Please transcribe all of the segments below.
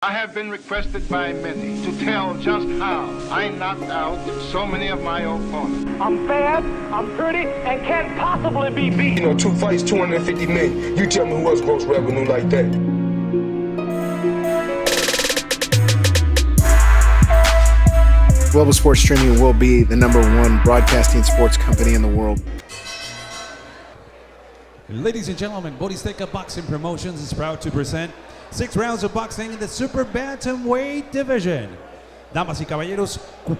I have been requested by many to tell just how I knocked out so many of my opponents. I'm fast, I'm pretty, and can't possibly be beat. You know, 2 fights, 250 million. You tell me who else gross revenue like that. Global Sports Streaming will be the #1 broadcasting sports company in the world. Ladies and gentlemen, Borizteca Boxing Promotions is proud to present 6 rounds of boxing in the Super Bantamweight Division. Damas y caballeros,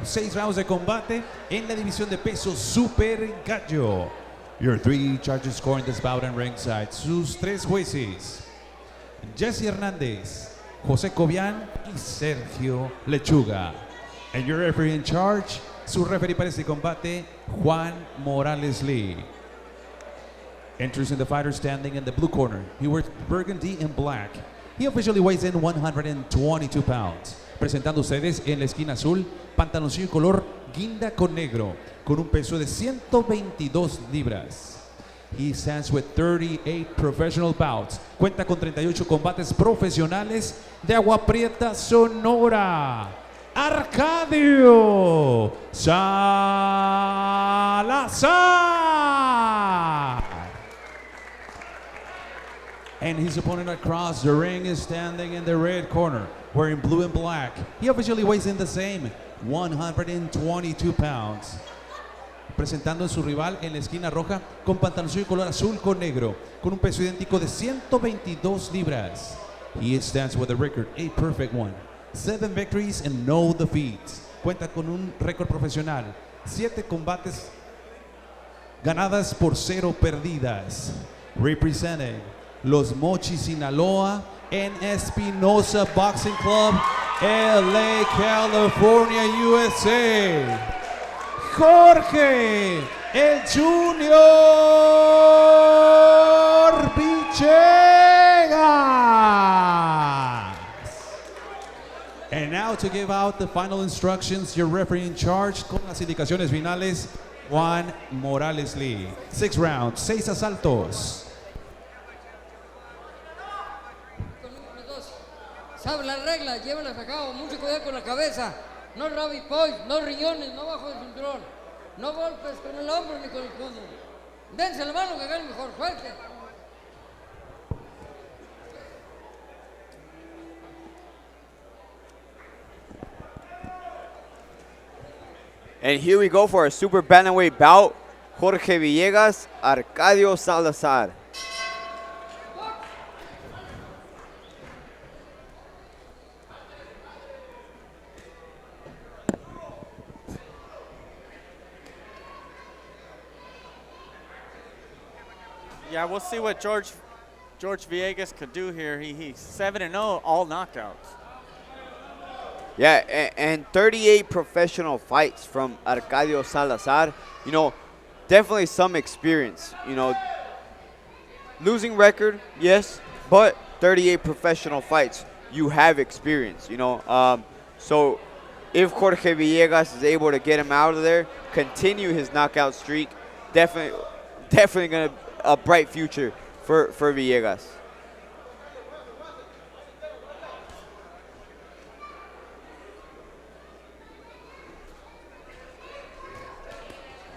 6 rounds de combate en la división de peso Super Gallo. Your 3 judges scoring this bout in ringside. Sus 3 jueces, Jesse Hernández, José Cobian y Sergio Lechuga. And your referee in charge, su referee para este combate, Juan Morales Lee. Enters in the fighter standing in the blue corner. He wears burgundy and black. He officially weighs in 122 pounds. Presentando ustedes en la esquina azul, pantaloncillo color guinda con negro, con un peso de 122 libras. He stands with 38 professional bouts. Cuenta con 38 combates profesionales de Agua Prieta, Sonora. Arcadio Salazar. And his opponent across the ring is standing in the red corner, wearing blue and black. He officially weighs in the same, 122 pounds. Presentando a su rival en la esquina roja con pantaloncillo color azul con negro, con un peso idéntico de 122 libras. He stands with a record, a perfect one. 7 victories and no defeats. Cuenta con un récord profesional, 7 combates ganadas por 0 perdidas. Representing Los Mochis, Sinaloa, and Espinoza Boxing Club, LA, California, USA. Jorge El Junior Villegas. And now to give out the final instructions, your referee in charge con las indicaciones finales, Juan Morales Lee. 6 rounds, 6 asaltos. Sabe las reglas, llévalas a cabo, mucho cuidado con la cabeza. No rabbit points, no riñones, no bajo el cinturón. No golpes con el hombro ni con el codo. Dense la mano que gane mejor, fuerte. And here we go for our Super Bantamweight bout. Jorge Villegas, Arcadio Salazar. Yeah, we'll see what George Villegas could do here. He's 7-0, all knockouts. Yeah, and 38 professional fights from Arcadio Salazar. You know, definitely some experience. You know, losing record, yes, but 38 professional fights. You have experience, you know. So if Jorge Villegas is able to get him out of there, continue his knockout streak, definitely going to a bright future for Villegas.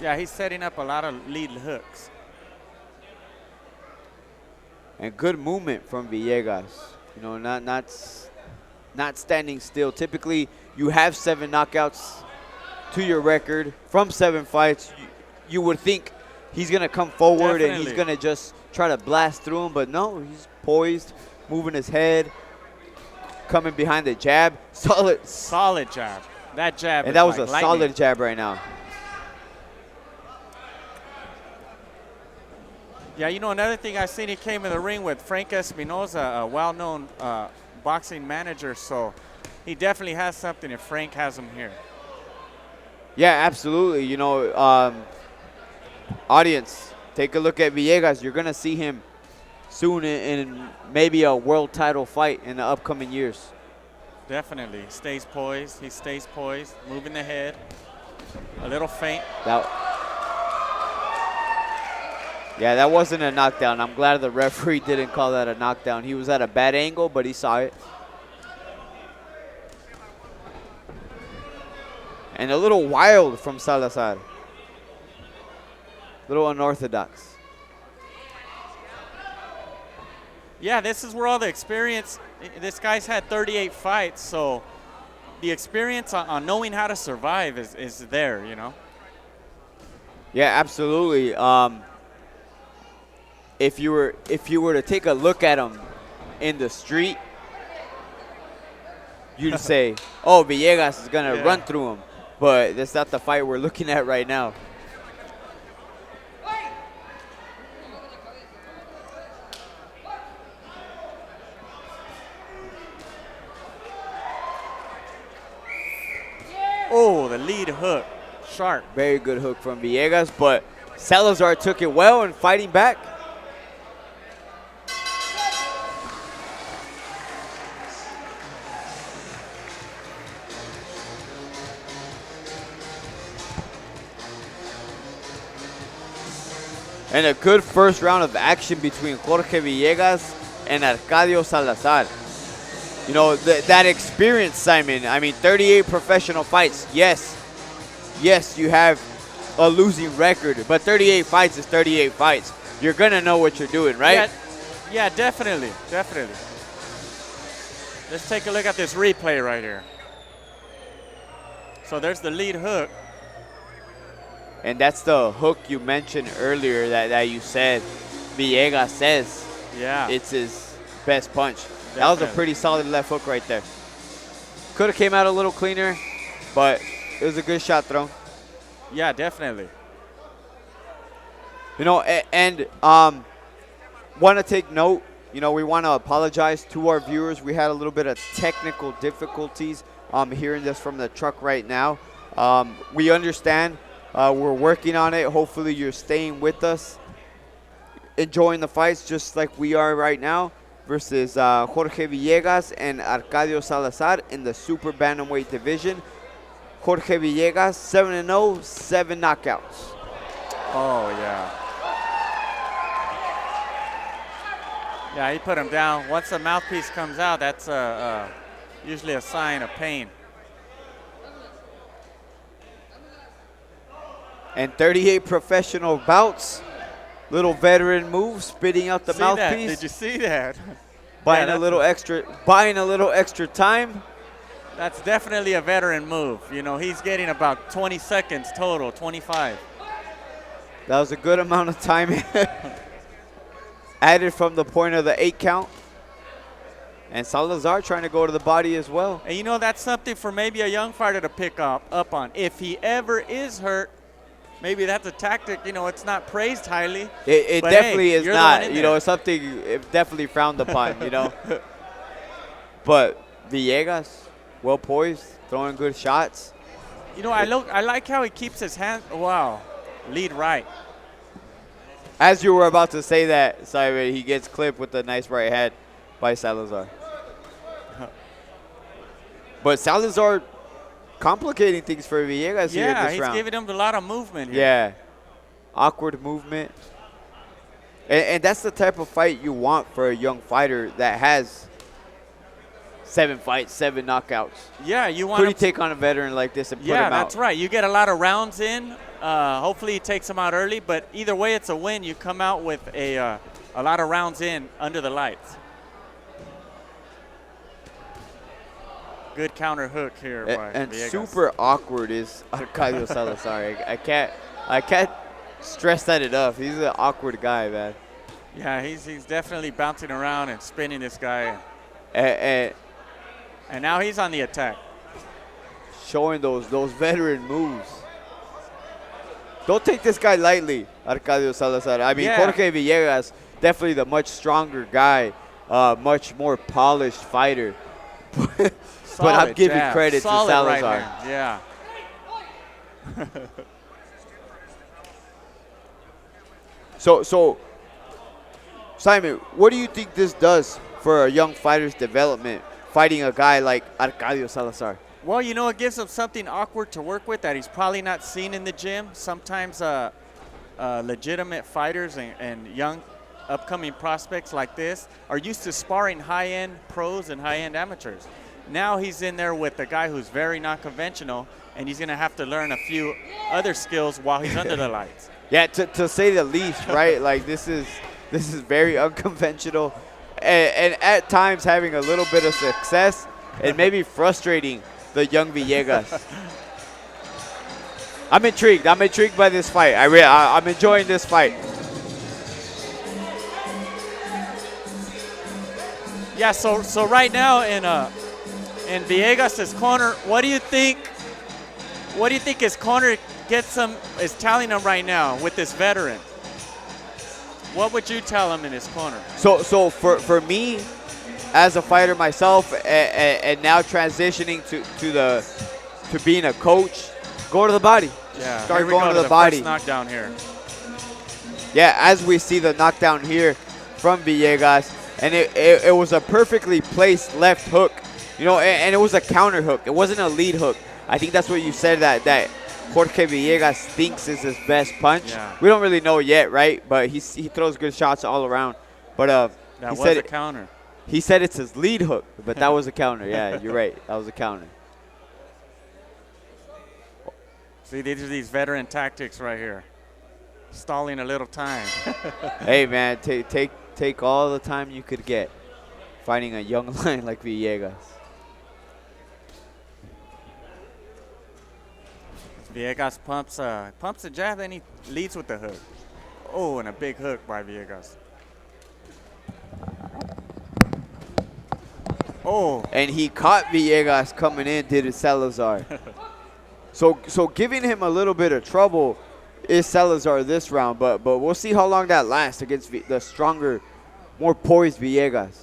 Yeah, he's setting up a lot of lead hooks. And good movement from Villegas. You know, not standing still. Typically, you have 7 knockouts to your record from 7 fights. You would think he's going to come forward and he's going to just try to blast through him. But no, he's poised, moving his head, coming behind the jab. Solid jab. That jab. And that was like a lightning. solid jab right now. Yeah, you know, another thing I've seen, he came in the ring with Frank Espinoza, a well-known boxing manager. So he definitely has something if Frank has him here. Yeah, absolutely. You know, audience, take a look at Villegas. You're going to see him soon in maybe a world title fight in the upcoming years. Definitely. He stays poised, moving the head. A little feint. Yeah, that wasn't a knockdown. I'm glad the referee didn't call that a knockdown. He was at a bad angle, but he saw it. And a little wild from Salazar. A little unorthodox. Yeah, this is where all the experience, this guy's had 38 fights, so the experience on knowing how to survive is there, you know? Yeah, absolutely. If you were to take a look at him in the street, you'd say, oh, Villegas is going to run through him. But that's not the fight we're looking at right now. Oh, the lead hook. Sharp. Very good hook from Villegas, but Salazar took it well and fighting back. And a good first round of action between Jorge Villegas and Arcadio Salazar. You know, that experience, Simon. I mean, 38 professional fights. Yes, you have a losing record, but 38 fights is 38 fights. You're going to know what you're doing, right? Yeah, definitely. Let's take a look at this replay right here. So there's the lead hook. And that's the hook you mentioned earlier that you said Villegas says it's his best punch. Definitely. That was a pretty solid left hook right there. Could have came out a little cleaner, but it was a good shot thrown. Yeah, definitely. You know, and want to take note, you know, we want to apologize to our viewers. We had a little bit of technical difficulties hearing this from the truck right now. We understand. We're working on it. Hopefully you're staying with us, enjoying the fights just like we are right now versus Jorge Villegas and Arcadio Salazar in the super bantamweight division. Jorge Villegas, 7-0, 7 knockouts. Oh, yeah. Yeah, he put him down. Once the mouthpiece comes out, that's usually a sign of pain. And 38 professional bouts. Little veteran move, spitting out the mouthpiece. Did you see that? Buying a little extra time. That's definitely a veteran move. You know, he's getting about 20 seconds total, 25. That was a good amount of time added from the point of the 8 count. And Salazar trying to go to the body as well. And you know, that's something for maybe a young fighter to pick up on. If he ever is hurt, maybe that's a tactic. You know, it's not praised highly. It definitely is not. You know, it's something definitely frowned upon, you know. But Villegas, well poised, throwing good shots. You know, I like how he keeps his hand. Wow, lead right. As you were about to say that, Simon, he gets clipped with a nice right hand by Salazar. But Salazar complicating things for Villegas here in this round. Yeah, he's giving him a lot of movement here. Yeah, awkward movement. And that's the type of fight you want for a young fighter that has 7 fights, 7 knockouts. Yeah, you want to take on a veteran like this and put him out. Yeah, that's right. You get a lot of rounds in. Hopefully he takes him out early, but either way it's a win. You come out with a lot of rounds in under the lights. Good counter hook here by and Villegas. Super awkward is Arcadio Salazar. I can't stress that enough. He's an awkward guy, man. Yeah, he's definitely bouncing around and spinning this guy. And now he's on the attack. Showing those veteran moves. Don't take this guy lightly, Arcadio Salazar. I mean, Jorge Villegas, definitely the much stronger guy, much more polished fighter. But I'm giving credit to Salazar. Right, yeah. So, Simon, what do you think this does for a young fighter's development, fighting a guy like Arcadio Salazar? Well, you know, it gives him something awkward to work with that he's probably not seen in the gym. Sometimes legitimate fighters and young upcoming prospects like this are used to sparring high-end pros and high-end amateurs. Now he's in there with a guy who's very non-conventional, and he's going to have to learn a few other skills while he's under the lights. Yeah, to say the least, right? Like this is very unconventional, and at times having a little bit of success and maybe frustrating the young Villegas. I'm intrigued. I'm intrigued by this fight. I'm enjoying this fight. Yeah. So right now in Villegas' corner, what do you think? What do you think his corner is telling him right now with this veteran? What would you tell him in his corner? So for me, as a fighter myself, and now transitioning to being a coach, go to the body. Yeah, start here we going go to the body. First knockdown here. Yeah, as we see the knockdown here from Villegas, and it was a perfectly placed left hook, you know, and it was a counter hook. It wasn't a lead hook. I think that's what you said that Jorge Villegas thinks is his best punch. Yeah. We don't really know yet, right? But he throws good shots all around. But that was a counter. He said it's his lead hook, but that was a counter. Yeah, you're right. That was a counter. See, these are these veteran tactics right here. Stalling a little time. Hey, man, take all the time you could get fighting a young lion like Villegas. Villegas pumps a jab, then he leads with the hook. Oh, and a big hook by Villegas. Oh. And he caught Villegas coming in, did Salazar. So giving him a little bit of trouble is Salazar this round, but we'll see how long that lasts against the stronger, more poised Villegas.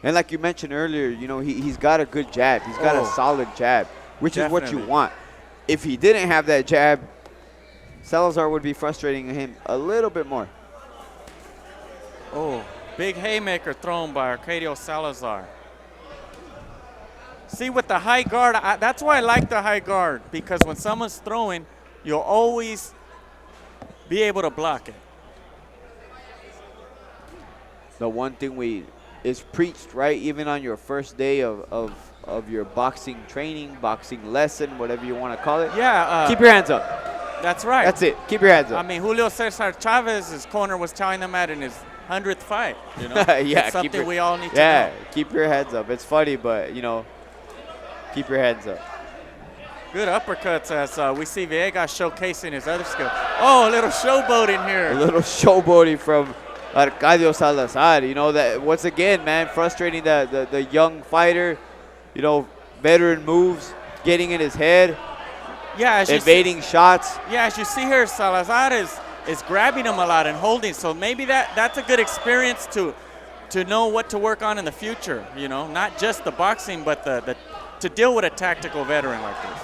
And like you mentioned earlier, you know, he's got a good jab. He's got a solid jab, which Definitely. is what you want. If he didn't have that jab, Salazar would be frustrating him a little bit more. Oh, big haymaker thrown by Arcadio Salazar. See, with the high guard, that's why I like the high guard, because when someone's throwing, you'll always be able to block it. The one thing is preached, right? Even on your first day of your boxing training, boxing lesson, whatever you want to call it. Yeah. Keep your hands up. That's right. That's it. Keep your hands up. I mean, Julio Cesar Chavez's corner was telling them that in his 100th fight. You know, yeah, it's something we all need to know. Yeah, keep your heads up. It's funny, but you know, keep your heads up. Good uppercuts as we see Villegas showcasing his other skill. Oh, a little showboating here. A little showboating from Arcadio Salazar. You know, that once again, man, frustrating the young fighter. You know, veteran moves, getting in his head. Yeah, as evading shots. Yeah, as you see here, Salazar is grabbing him a lot and holding. So maybe that's a good experience to know what to work on in the future. You know, not just the boxing, but to deal with a tactical veteran like this.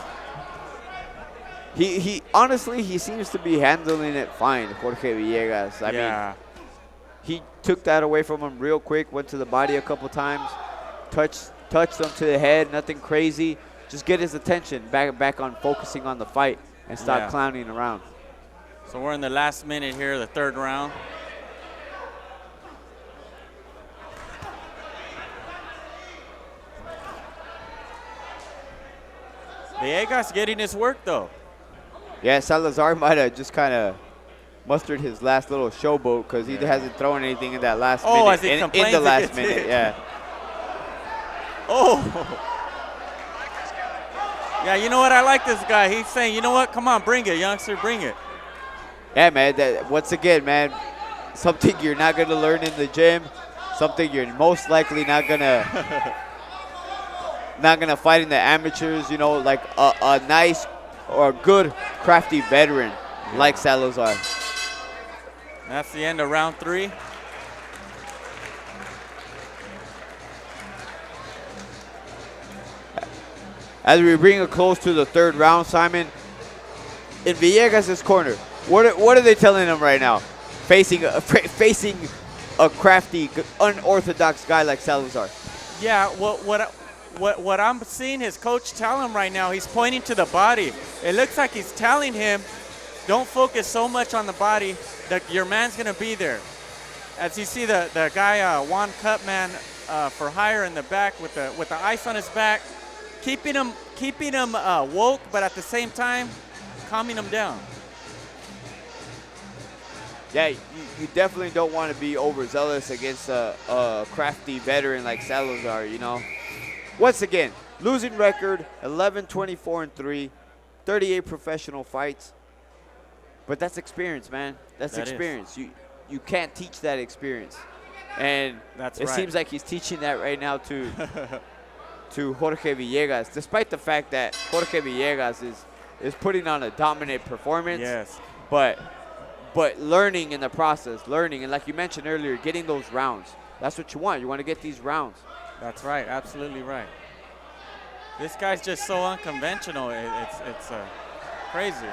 He honestly, he seems to be handling it fine, Jorge Villegas. I mean, he took that away from him real quick, went to the body a couple times, touched him to the head, nothing crazy. Just get his attention back on focusing on the fight and stop clowning around. So we're in the last minute here, the third round. Villegas getting his work, though. Yeah, Salazar might have just kind of mustered his last little showboat because he hasn't thrown anything in that last minute. As he in the last minute, yeah. Oh. Yeah, you know what? I like this guy. He's saying, you know what? Come on, bring it, youngster, bring it. Yeah, man. Once again, man, something you're not going to learn in the gym, something you're most likely not going to fight in the amateurs, you know, like a nice or a good, crafty veteran like Salazar. That's the end of round 3. As we bring it close to the third round, Simon, in Villegas' corner, what are they telling him right now? Facing a crafty, unorthodox guy like Salazar. Yeah, what I'm seeing his coach tell him right now, he's pointing to the body. It looks like he's telling him, don't focus so much on the body, that your man's going to be there. As you see the guy, Juan Cutman, for hire in the back with the ice on his back, keeping him woke, but at the same time, calming him down. Yeah, you definitely don't want to be overzealous against a crafty veteran like Salazar, you know. Once again, losing record, 11-24-3, 38 professional fights. But that's experience, man. That's experience. You can't teach that experience. And it seems like he's teaching that right now to Jorge Villegas, despite the fact that Jorge Villegas is putting on a dominant performance. Yes. But learning in the process, and like you mentioned earlier, getting those rounds. That's what you want. You want to get these rounds. That's right. Absolutely right. This guy's just so unconventional. It's crazy.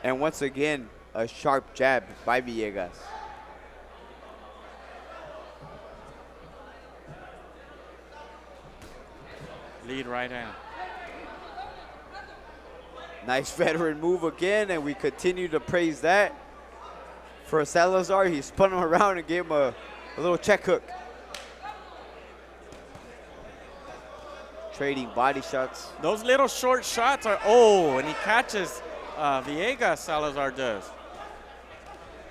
And once again, a sharp jab by Villegas. Lead right hand. Nice veteran move again, and we continue to praise that. For Salazar, he spun him around and gave him a little check hook. Trading body shots. Those little short shots are, and he catches Villegas, Salazar does.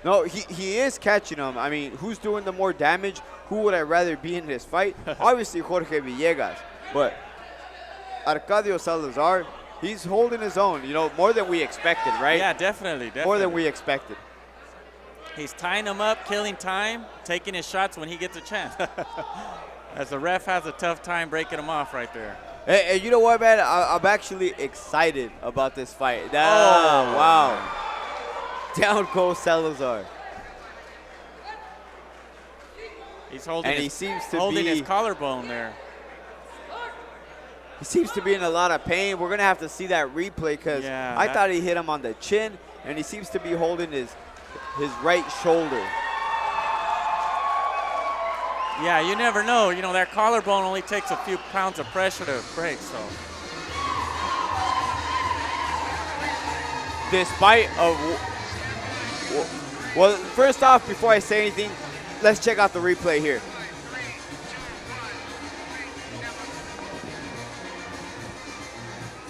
No, he is catching them. I mean, who's doing the more damage? Who would I rather be in this fight? Obviously, Jorge Villegas. But Arcadio Salazar, he's holding his own, you know, more than we expected, right? Yeah, definitely. More than we expected. He's tying him up, killing time, taking his shots when he gets a chance. As the ref has a tough time breaking him off right there. Hey, you know what, man? I'm actually excited about this fight. Wow. Down goes Salazar. He's holding, he seems to holding be, his collarbone there. He seems to be in a lot of pain. We're going to have to see that replay because I thought he hit him on the chin, and he seems to be holding his right shoulder. Yeah, you never know. You know, that collarbone only takes a few pounds of pressure to break, so. Despite well, first off, before I say anything, let's check out the replay here.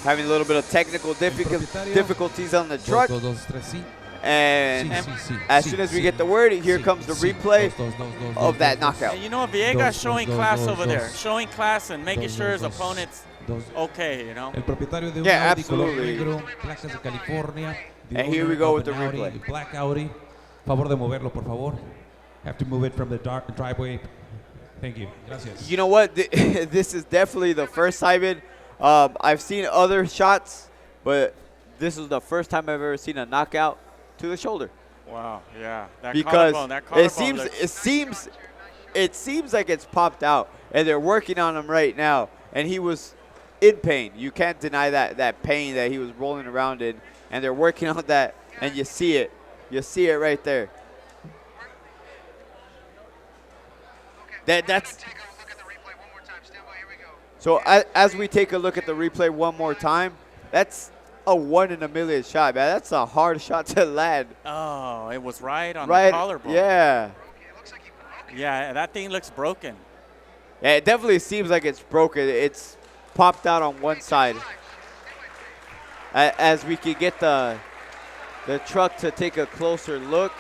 Having a little bit of technical difficulties on the truck. And as soon as we get the word, here comes the replay of that knockout. And you know, Villegas showing class over there, showing class and making sure his opponent's okay, you know. Yeah, absolutely. And here we go with the replay. Black Audi. Favor de moverlo, por favor. Have to move it from the driveway. Thank you. Gracias. You know what? This is definitely the first time I've seen other shots, but this is the first time I've ever seen a knockout to the shoulder. Wow, yeah. Because collarbone it seems like it's popped out, and they're working on him right now, and he was in pain. You can't deny that pain that he was rolling around in, and they're working on that, and you see it. You see it right there. That's. So as we take a look at the replay one more time, that's a 1 in a million shot, man. That's a hard shot to land. Oh, it was right on the collarbone. Yeah. Yeah, that thing looks broken. Yeah, it definitely seems like it's broken. It's popped out on one side. As we can get the truck to take a closer look.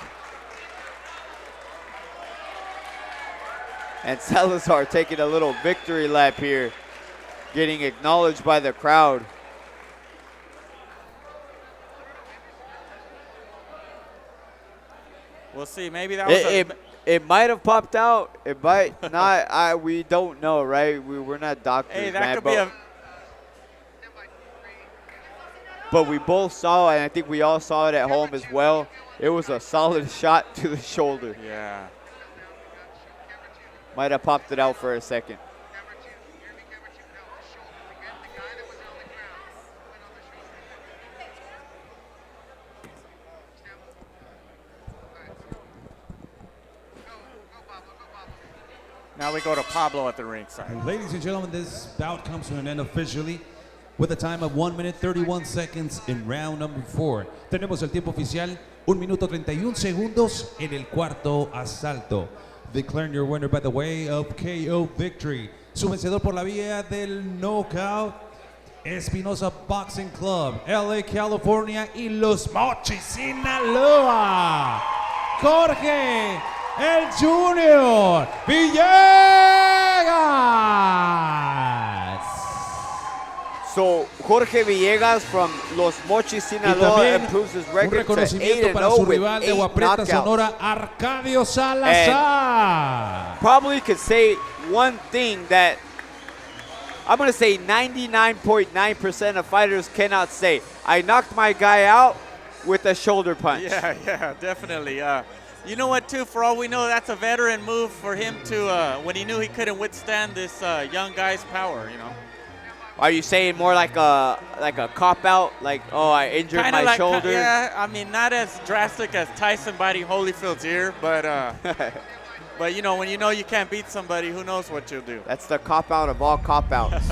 And Salazar taking a little victory lap here, getting acknowledged by the crowd. We'll see. Maybe that was it might have popped out. It might not. We don't know, right? We're not doctors, hey, that man. Could be but we both saw, and I think we all saw it at home as well. It was a solid shot to the shoulder. Yeah. Might have popped it out for a second. Now we go to Pablo at the ringside. Ladies and gentlemen, this bout comes to an end officially with a time of 1 minute 31 seconds in round number 4. Tenemos el tiempo oficial, 1 minuto 31 segundos en el cuarto asalto. declaring your winner by the way of KO victory. Su vencedor por la vía del knockout, Espinoza Boxing Club, LA, California y Los Mochis, Sinaloa, Jorge el Junior Villegas. So Jorge Villegas from Los Mochis, Sinaloa, improves his record to 8-0 with 8 knockouts. Sonora, Arcadio Salazar. Probably could say one thing that I'm going to say 99.9% of fighters cannot say. I knocked my guy out with a shoulder punch. Yeah, definitely. You know what, too? For all we know, that's a veteran move for him to, when he knew he couldn't withstand this young guy's power, you know. Are you saying more like a cop-out? Like, oh, I injured my shoulder? Yeah, I mean, not as drastic as Tyson biting Holyfield's ear, but but you know, when you know you can't beat somebody, who knows what you'll do. That's the cop-out of all cop-outs.